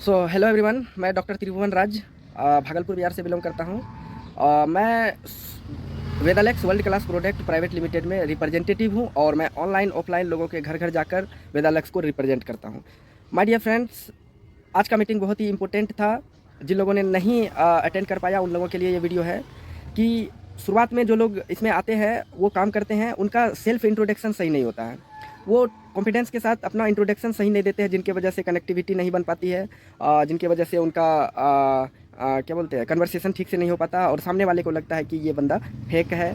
Hello everyone, मैं doctor Tribhuvan Raj Bhagalpur Bihar से belong करता हूँ। मैं Vedalex world class product private limited में रिप्रेजेंटेटिव हूँ और मैं ऑनलाइन ऑफलाइन लोगों के घर घर जाकर वेदालेक्स को रिप्रेजेंट करता हूँ। माय डियर फ्रेंड्स, आज का मीटिंग बहुत ही इम्पोर्टेंट था। जिन लोगों ने नहीं अटेंड कर पाया उन लोगों के लिए ये वीडियो है कि शुरुआत में जो लोग इसमें आते हैं वो काम करते हैं, उनका सेल्फ इंट्रोडक्शन सही नहीं होता है। वो कॉन्फिडेंस के साथ अपना इंट्रोडक्शन सही नहीं देते हैं, जिनकी वजह से कनेक्टिविटी नहीं बन पाती है, जिनकी वजह से उनका क्या बोलते हैं, कन्वर्सेशन ठीक से नहीं हो पाता और सामने वाले को लगता है कि ये बंदा फेक है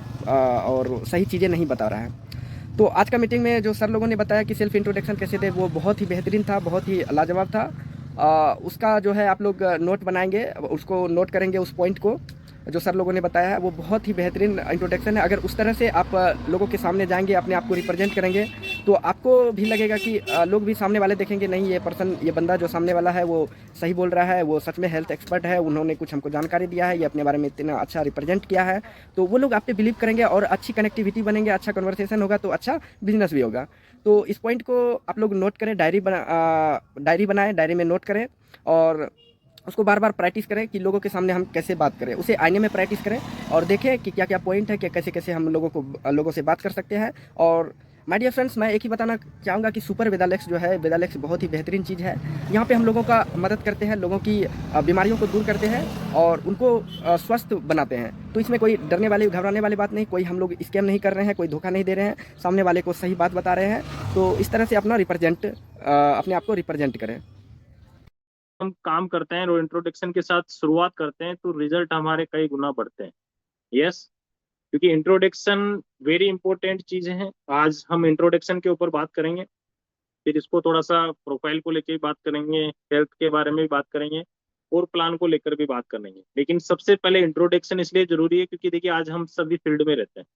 और सही चीज़ें नहीं बता रहा है। तो आज का मीटिंग में जो सर लोगों ने बताया कि सेल्फ इंट्रोडक्शन कैसे दे, वो बहुत ही बेहतरीन था, बहुत ही लाजवाब था। उसका जो है आप लोग नोट बनाएंगे, उसको नोट करेंगे, उस पॉइंट को जो सर लोगों ने बताया है वो बहुत ही बेहतरीन इंट्रोडक्शन है। अगर उस तरह से आप लोगों के सामने जाएंगे, अपने आप को रिप्रेजेंट करेंगे, तो आपको भी लगेगा कि लोग भी सामने वाले देखेंगे, नहीं ये पर्सन, ये बंदा जो सामने वाला है वो सही बोल रहा है, वो सच में हेल्थ एक्सपर्ट है, उन्होंने कुछ हमको जानकारी दिया है, ये अपने बारे में इतना अच्छा रिप्रेजेंट किया है। तो वो लोग आप पे बिलीव करेंगे और अच्छी कनेक्टिविटी बनेंगे, अच्छा कन्वर्सेशन होगा, तो अच्छा बिजनेस भी होगा। तो इस पॉइंट को आप लोग नोट करें, डायरी बनाएं, डायरी में नोट करें और उसको बार बार प्रैक्टिस करें कि लोगों के सामने हम कैसे बात करें, उसे आईने में प्रैक्टिस करें और देखें कि क्या क्या पॉइंट है, कि कैसे कैसे हम लोगों से बात कर सकते हैं। और माय डियर फ्रेंड्स, मैं एक ही बताना चाहूँगा कि सुपर वेदालेक्स जो है, वेदालेक्स बहुत ही बेहतरीन चीज़ है। यहाँ पे हम लोगों का मदद करते हैं, लोगों की बीमारियों को दूर करते हैं और उनको स्वस्थ बनाते हैं। तो इसमें कोई डरने वाली, घबराने वाली बात नहीं, कोई हम लोग स्कैम नहीं कर रहे हैं, कोई धोखा नहीं दे रहे हैं, सामने वाले को सही बात बता रहे हैं। तो इस तरह से अपना अपने आप को रिप्रेजेंट करें। हम काम करते हैं और इंट्रोडक्शन के साथ शुरुआत करते हैं तो रिजल्ट हमारे कई गुना बढ़ते हैं। यस, क्योंकि इंट्रोडक्शन वेरी इंपॉर्टेंट चीज है। आज हम इंट्रोडक्शन के ऊपर बात करेंगे, फिर इसको थोड़ा सा प्रोफाइल को लेकर भी बात करेंगे, हेल्थ के बारे में भी बात करेंगे और प्लान को लेकर भी बात करेंगे। लेकिन सबसे पहले इंट्रोडक्शन इसलिए जरूरी है क्योंकि देखिए आज हम सभी फील्ड में रहते हैं।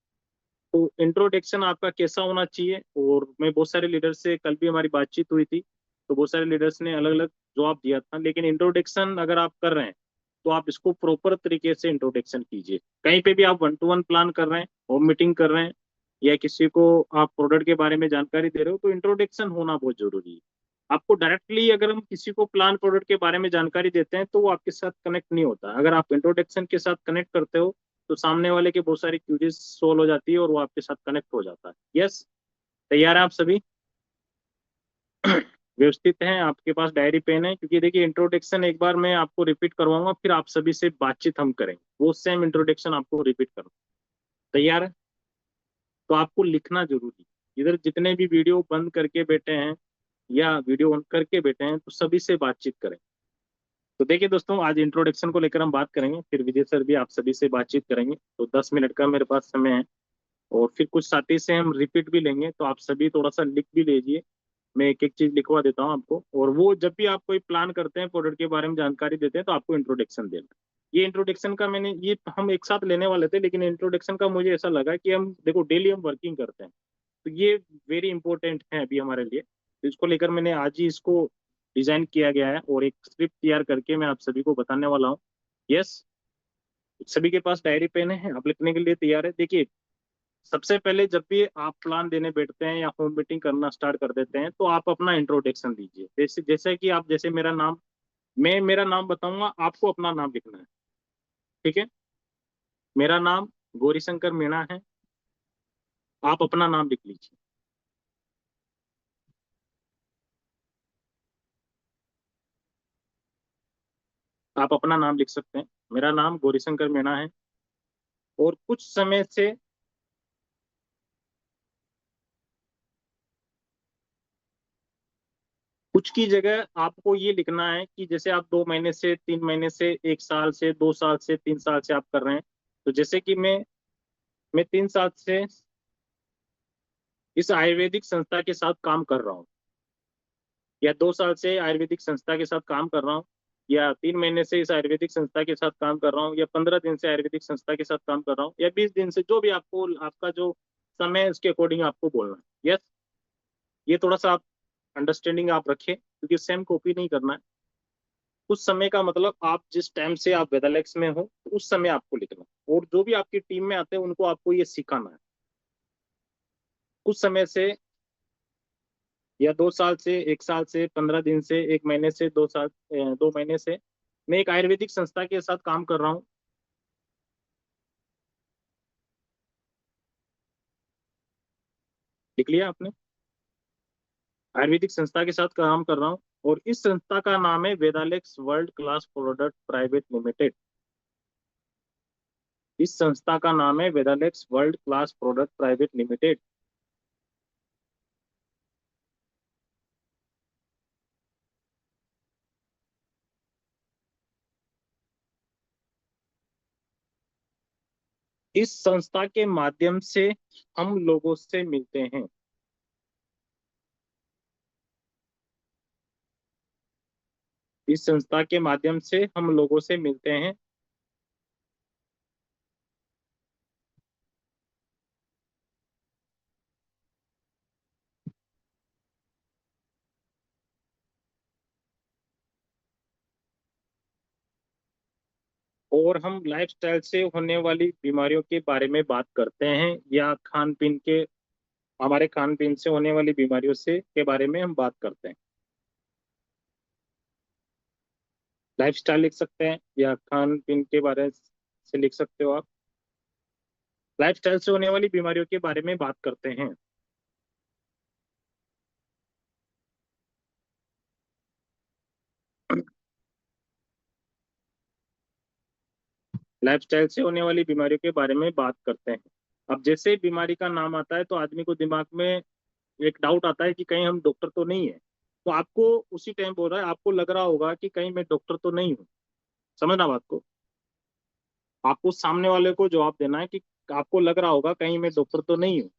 तो इंट्रोडक्शन आपका कैसा होना चाहिए, और मैं बहुत सारे लीडर से कल भी हमारी बातचीत हुई थी, तो बहुत सारे लीडर्स ने अलग अलग जवाब दिया था। लेकिन इंट्रोडक्शन अगर आप कर रहे हैं तो आप इसको प्रॉपर तरीके से इंट्रोडक्शन कीजिए। कहीं पे भी आप वन टू वन प्लान कर रहे हैं, होम मीटिंग कर रहे हैं, या किसी को आप प्रोडक्ट के बारे में जानकारी दे रहे हो, तो इंट्रोडक्शन होना बहुत जरूरी है। आपको डायरेक्टली अगर हम किसी को प्लान प्रोडक्ट के बारे में जानकारी देते हैं तो वो आपके साथ कनेक्ट नहीं होता। अगर आप इंट्रोडक्शन के साथ कनेक्ट करते हो तो सामने वाले के बहुत सारी क्यूरीज सोल्व हो जाती है और वो आपके साथ कनेक्ट हो जाता है। यस, तैयार है आप सभी? व्यवस्थित हैं? आपके पास डायरी पेन है? क्योंकि देखिए इंट्रोडक्शन एक बार मैं आपको रिपीट करवाऊंगा, फिर आप सभी से बातचीत हम करेंगे, वो सेम इंट्रोडक्शन आपको रिपीट करना। तैयार है? तो आपको लिखना जरूरी है। इधर जितने भी वीडियो बंद करके बैठे हैं या वीडियो ऑन करके बैठे हैं, तो सभी से बातचीत करें। तो देखिए दोस्तों, आज इंट्रोडक्शन को लेकर हम बात करेंगे, फिर विजय सर भी आप सभी से बातचीत करेंगे। तो 10 मिनट का मेरे पास समय है और फिर कुछ साथी से हम रिपीट भी लेंगे, तो आप सभी थोड़ा सा लिख भी लीजिए। मैं एक एक चीज लिखवा देता हूँ आपको। और वो जब भी आप कोई प्लान करते हैं, प्रोडक्ट के बारे में जानकारी देते हैं, तो आपको इंट्रोडक्शन देना है। ये इंट्रोडक्शन का मैंने ये हम एक साथ लेने वाले थे, लेकिन इंट्रोडक्शन का मुझे ऐसा लगा कि हम देखो डेली हम वर्किंग करते हैं, तो ये वेरी इंपॉर्टेंट है अभी हमारे लिए। तो इसको लेकर मैंने आज ही इसको डिजाइन किया गया है और एक स्क्रिप्ट तैयार करके मैं आप सभी को बताने वाला हूँ। यस, सभी के पास डायरी पेन है? आप लिखने के लिए तैयार है? देखिए, सबसे पहले जब भी आप प्लान देने बैठते हैं या होम मीटिंग करना स्टार्ट कर देते हैं, तो आप अपना इंट्रोडक्शन दीजिए। जैसे जैसे कि आप, जैसे मेरा नाम, मैं मेरा नाम बताऊंगा, आपको अपना नाम लिखना है। ठीक है? मेरा नाम गौरीशंकर मीणा है, आप अपना नाम लिख लीजिए। आप अपना नाम लिख सकते हैं। मेरा नाम गौरीशंकर मीणा है और कुछ समय से कुछ की जगह आपको ये लिखना है कि जैसे आप 2 महीने से, 3 महीने से, 1 साल से, 2 साल से, 3 साल से आप कर रहे हैं। तो जैसे कि मैं 3 साल से इस आयुर्वेदिक संस्था के साथ काम कर रहा हूँ, या 2 साल से आयुर्वेदिक संस्था के साथ काम कर रहा हूँ, या 3 महीने से इस आयुर्वेदिक संस्था के साथ काम कर रहा हूँ, या 15 दिन से आयुर्वेदिक संस्था के साथ काम कर रहा हूँ, या 20 दिन से, जो भी आपको, आपका जो समय है उसके अकॉर्डिंग आपको बोलना है। यस, ये थोड़ा सा आप अंडरस्टैंडिंग आप रखें, क्योंकि सेम कॉपी नहीं करना है। उस समय का मतलब आप जिस टाइम से आप वेदालेक्स में हो, तो उस समय आपको लिखना है। और जो भी आपकी टीम में आते हैं उनको आपको ये सिखाना है। कुछ समय से या 2 साल से, 1 साल से, 15 दिन से, 1 महीने से, 2 साल, 2 महीने से मैं एक आयुर्वेदिक संस्था के साथ काम कर रहा हूँ। लिख लिया आपने? आयुर्वेदिक संस्था के साथ काम कर रहा हूँ, और इस संस्था का नाम है Vedalex world class product private limited. इस संस्था का नाम है Vedalex world class product private limited. इस संस्था के माध्यम से हम लोगों से मिलते हैं। इस संस्था के माध्यम से हम लोगों से मिलते हैं। और हम लाइफस्टाइल से होने वाली बीमारियों के बारे में बात करते हैं, या खान पीन के, हमारे खान पीन से होने वाली बीमारियों से के बारे में हम बात करते हैं। लाइफस्टाइल लिख सकते हैं, या खान पीन के बारे से लिख सकते हो आप। लाइफस्टाइल से होने वाली बीमारियों के बारे में बात करते हैं। लाइफस्टाइल से होने वाली बीमारियों के बारे में बात करते हैं। अब जैसे ही बीमारी का नाम आता है तो आदमी को दिमाग में एक डाउट आता है कि कहीं हम डॉक्टर तो नहीं है। तो आपको उसी टाइम बोल रहा है, आपको लग रहा होगा कि कहीं मैं डॉक्टर तो नहीं हूँ। समझना बात को। आपको सामने वाले को जवाब देना है कि आपको लग रहा होगा कहीं मैं डॉक्टर तो नहीं हूँ।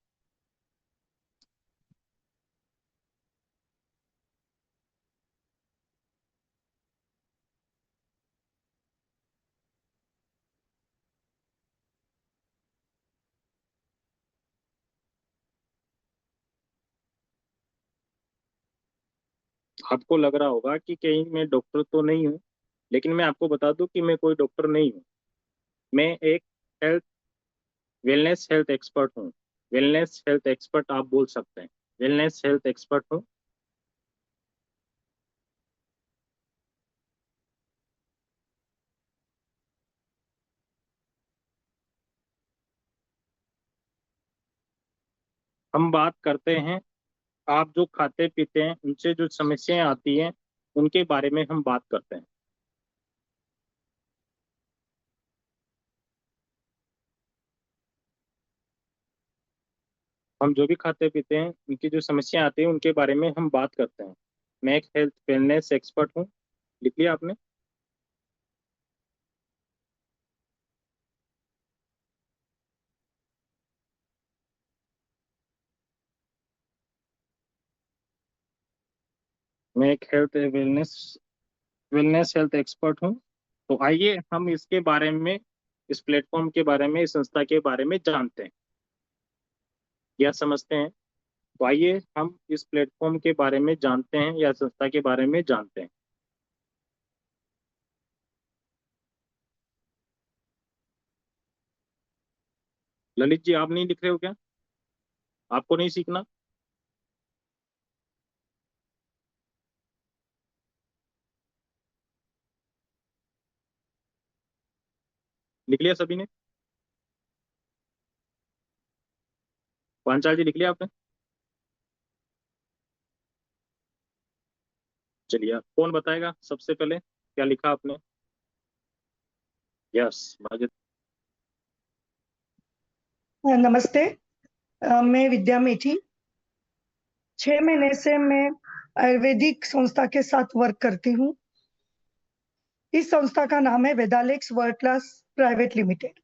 आपको लग रहा होगा कि कहीं मैं डॉक्टर तो नहीं हूँ, लेकिन मैं आपको बता दूं कि मैं कोई डॉक्टर नहीं हूँ। मैं एक हेल्थ वेलनेस हेल्थ एक्सपर्ट हूँ। वेलनेस हेल्थ एक्सपर्ट आप बोल सकते हैं। वेलनेस हेल्थ एक्सपर्ट हूँ। हम बात करते हैं, आप जो खाते पीते हैं उनसे जो समस्याएं आती हैं उनके बारे में हम बात करते हैं। हम जो भी खाते पीते हैं उनकी जो समस्याएं आती हैं उनके बारे में हम बात करते हैं। मैं एक हेल्थ वेलनेस एक्सपर्ट हूँ। लिख लिया आपने? मैं एक health wellness wellness health expert हूँ। तो आइए हम इसके बारे में, इस प्लेटफॉर्म के बारे में, इस संस्था के बारे में जानते हैं या समझते हैं। तो आइए हम इस प्लेटफॉर्म के बारे में जानते हैं या संस्था के बारे में जानते हैं। ललित जी, आप नहीं लिख रहे हो क्या? आपको नहीं सीखना? लिख लिया सभी ने? पांचाल जी, लिख लिया आपने? चलिए, कौन बताएगा सबसे पहले क्या लिखा आपने? यस, माजिद। नमस्ते। मैं विद्या मेठी। 6 महीने से मैं आयुर्वेदिक संस्था के साथ वर्क करती हूँ। इस संस्था का नाम है Vedalex world class private limited.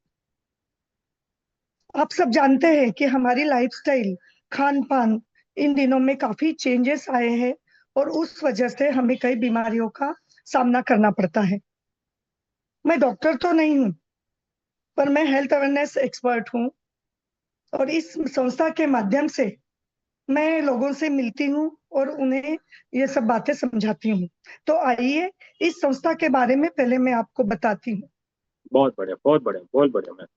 आप सब जानते हैं कि हमारी लाइफस्टाइल, खान पान इन दिनों में काफी चेंजेस आए हैं, और उस वजह से हमें कई बीमारियों का सामना करना पड़ता है। मैं डॉक्टर तो नहीं हूँ, पर मैं हेल्थ अवेयरनेस एक्सपर्ट हूँ, और इस संस्था के माध्यम से मैं लोगों से मिलती हूँ और उन्हें ये सब बातें समझाती हूँ। तो आइए इस संस्था के बारे में पहले मैं आपको बताती हूँ। बहुत बढ़िया, बहुत बढ़िया, बहुत बढ़िया मैम।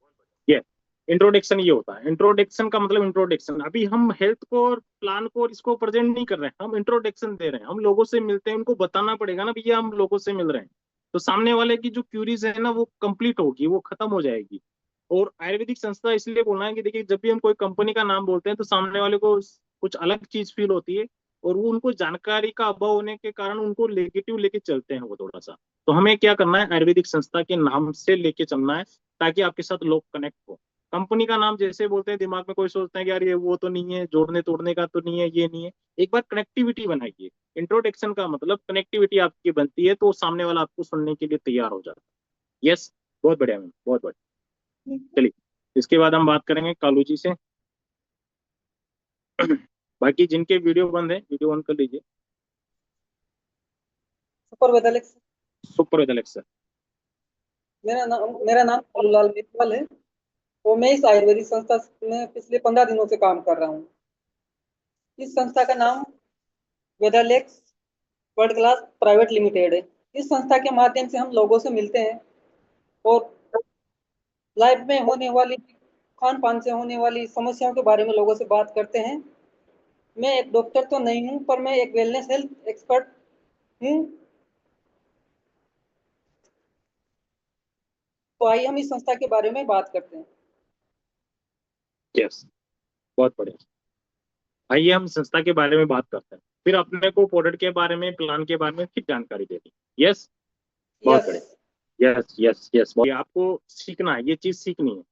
ये इंट्रोडक्शन ये होता है। इंट्रोडक्शन का मतलब इंट्रोडक्शन, अभी हम हेल्थ को और प्लान को और इसको प्रेजेंट नहीं कर रहे हैं, हम इंट्रोडक्शन दे रहे हैं। हम लोगों से मिलते हैं, उनको बताना पड़ेगा ना भैया हम लोगों से मिल रहे हैं, तो सामने वाले की जो क्यूरीज है ना वो कंप्लीट होगी, वो खत्म हो जाएगी। और आयुर्वेदिक संस्था इसलिए बोलना है कि देखिए जब भी हम कोई कंपनी का नाम बोलते हैं तो सामने वाले को कुछ अलग चीज फील होती है, और वो उनको जानकारी का अभाव होने के कारण उनको नेगेटिव लेके चलते हैं वो थोड़ा सा। तो हमें क्या करना है, आयुर्वेदिक संस्था के नाम से लेके चलना है, ताकि आपके साथ लोग कनेक्ट हो। कंपनी का नाम जैसे बोलते हैं दिमाग में कोई सोचता है कि यार ये वो तो नहीं है, जोड़ने तोड़ने का तो नहीं है, ये नहीं है। एक बार कनेक्टिविटी बनाइए। इंट्रोडक्शन का मतलब कनेक्टिविटी आपकी बनती है तो सामने वाला आपको सुनने के लिए तैयार हो जाता है। यस, बहुत बढ़िया मैम, बहुत बढ़िया। चलिए इसके बाद हम बात करेंगे कालू जी से। बाकी जिनके वीडियो बंद है वीडियो ऑन कर लीजिए। Super Vedalex. Super Alex sir. मेरा नाम कालूलाल मेघवाल है और मैं इस आयुर्वेदिक संस्था में पिछले 15 दिनों से काम कर रहा हूँ। इस संस्था का नाम वेदालेक्स वर्ल्ड क्लास प्राइवेट लिमिटेड है। इस संस्था के माध्यम से हम लोगों से मिलते हैं और लाइफ में होने वाली खान पान से होने वाली समस्याओं के बारे में लोगों से बात करते हैं। मैं एक डॉक्टर तो नहीं हूँ, पर मैं एक वेलनेस हेल्थ एक्सपर्ट हूँ। तो आइए हम इस संस्था के बारे में बात करते हैं। यस, बहुत बढ़िया। आइए हम संस्था के बारे में बात करते हैं, फिर अपने को प्रोडक्ट के बारे में, प्लान के बारे में फिर जानकारी देनी। यस, बहुत बढ़िया। यस यस यस, ये आपको सीखना है, ये चीज सीखनी है।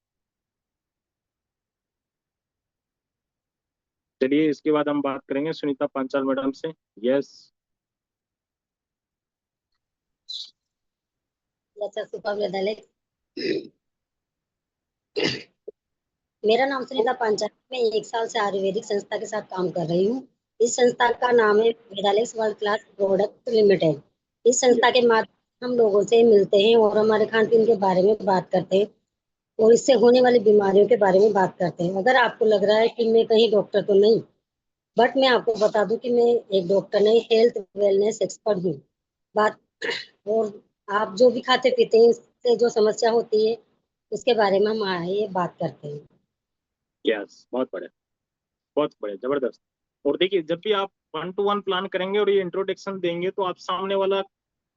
चलिए इसके बाद हम बात करेंगे सुनीता पांचाल मैडम से। यस। अच्छा, सुपर वेदालेक्स। मेरा नाम सुनीता पांचाल, मैं 1 साल से आयुर्वेदिक संस्था के साथ काम कर रही हूँ। इस संस्था का नाम है Vedalex world class product limited. इस संस्था के माध्यम हम लोगों से मिलते हैं और हमारे खान पीन के बारे में बात करते हैं और इससे होने वाली बीमारियों के बारे में बात करते हैं। अगर आपको लग रहा है कि मैं कहीं डॉक्टर तो नहीं, बट मैं आपको बता दूं कि मैं एक डॉक्टर नहीं, हेल्थ वेलनेस एक्सपर्ट हूँ। बात और आप जो भी खाते पीते हैं इससे जो समस्या होती है उसके बारे में हम आइए बात करते हैं। यस, बहुत बढ़िया, बहुत बढ़िया, जबरदस्त। और देखिए जब भी आप 1-to-1 प्लान करेंगे और ये इंट्रोडक्शन देंगे तो आप सामने वाला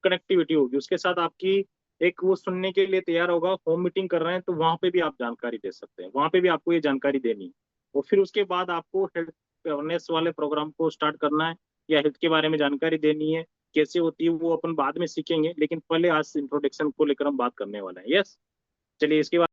कनेक्टिविटी होगी, उसके साथ आपकी एक वो सुनने के लिए तैयार होगा। होम मीटिंग कर रहे हैं तो वहां पे भी आप जानकारी दे सकते हैं, वहां पे भी आपको ये जानकारी देनी है। और फिर उसके बाद आपको हेल्थ अवेयरनेस वाले प्रोग्राम को स्टार्ट करना है, या हेल्थ के बारे में जानकारी देनी है। कैसे होती है वो अपन बाद में सीखेंगे, लेकिन पहले आज इंट्रोडक्शन को लेकर हम बात करने वाले हैं। यस, चलिए इसके बाद